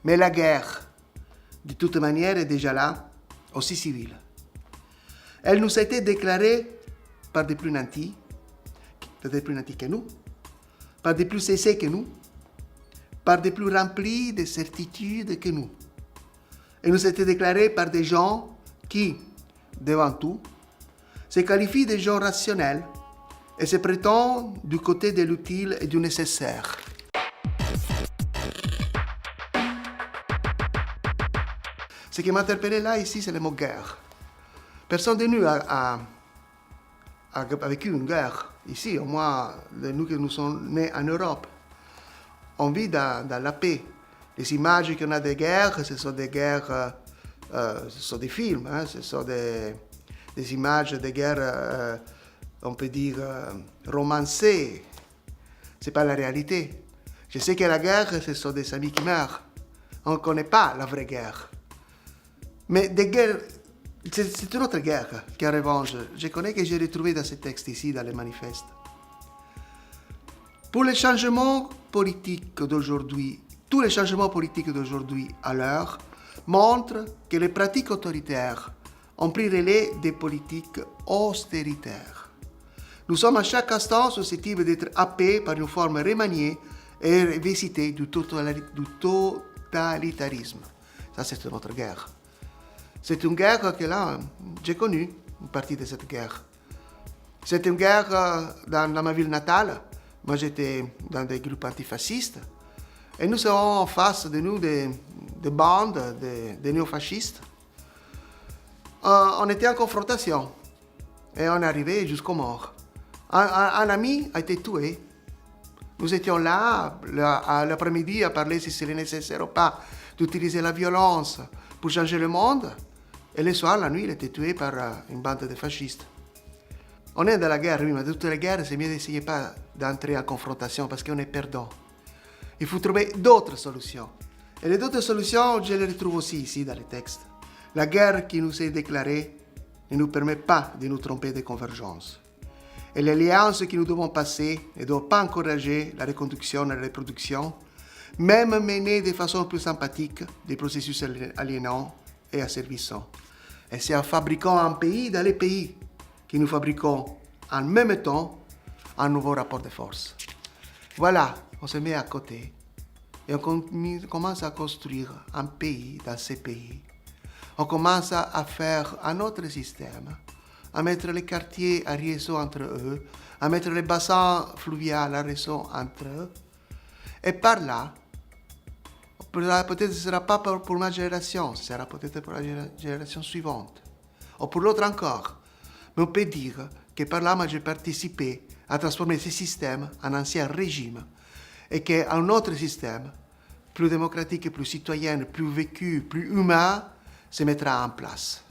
Mais la guerre, de toute manière, est déjà là, aussi civile. Elle nous a été déclarée par des plus nantis, peut-être plus nantis que nous, par des plus aisés que nous, par des plus remplis de certitudes que nous. Elle nous a été déclarée par des gens qui, devant tout, se qualifient de gens rationnels et se prétendent du côté de l'utile et du nécessaire. Ce qui m'a interpellé là, ici, c'est le mot guerre. Personne de nous a vécu une guerre. Ici, au moins, nous qui nous sommes nés en Europe, on vit dans la paix. Les images qu'on a des guerres, ce sont des guerres, ce sont des films, hein, ce sont des images de guerre, on peut dire, romancées. Ce n'est pas la réalité. Je sais que la guerre, ce sont des amis qui meurent. On ne connaît pas la vraie guerre. Mais des guerres, c'est une autre guerre qui en revanche, je connais que j'ai retrouvé dans ces textes ici, dans les manifestes. Pour les changements politiques d'aujourd'hui, tous les changements politiques d'aujourd'hui à l'heure montrent que les pratiques autoritaires ont pris relais des politiques austéritaires. Nous sommes à chaque instant susceptibles d'être happés par une forme remaniée et revisitée du totalitarisme. Ça, c'est une autre guerre. C'est une guerre que là, j'ai connu une partie de cette guerre. C'est une guerre dans ma ville natale. Moi, j'étais dans des groupes antifascistes. Et nous avons en face de nous des bandes, des néofascistes. On était en confrontation. Et on est arrivé jusqu'aux morts. Un ami a été tué. Nous étions là, l'après-midi, à parler si c'était nécessaire ou pas d'utiliser la violence pour changer le monde. Et le soir, la nuit, il était tué par une bande de fascistes. On est dans la guerre, oui, mais de toutes les guerres, c'est mieux d'essayer pas d'entrer en confrontation parce qu'on est perdant. Il faut trouver d'autres solutions. Et les autres solutions, je les retrouve aussi ici dans les textes. La guerre qui nous est déclarée ne nous permet pas de nous tromper de convergence. Et l'alliance que nous devons passer ne doit pas encourager la reconduction et la reproduction, même mener de façon plus sympathique des processus aliénants et asservissants. Et c'est en fabriquant un pays dans les pays que nous fabriquons en même temps un nouveau rapport de force. Voilà, on se met à côté et on commence à construire un pays dans ces pays. On commence à faire un autre système, à mettre les quartiers à réseau entre eux, à mettre les bassins fluviaux à réseau entre eux. Et par là, peut-être ce ne sera pas pour ma génération, ce sera peut-être pour la génération suivante, ou pour l'autre encore. Mais on peut dire que par là, moi, j'ai participé à transformer ce système en ancien régime et qu'un autre système, plus démocratique, plus citoyen, plus vécu, plus humain, se mettra en place.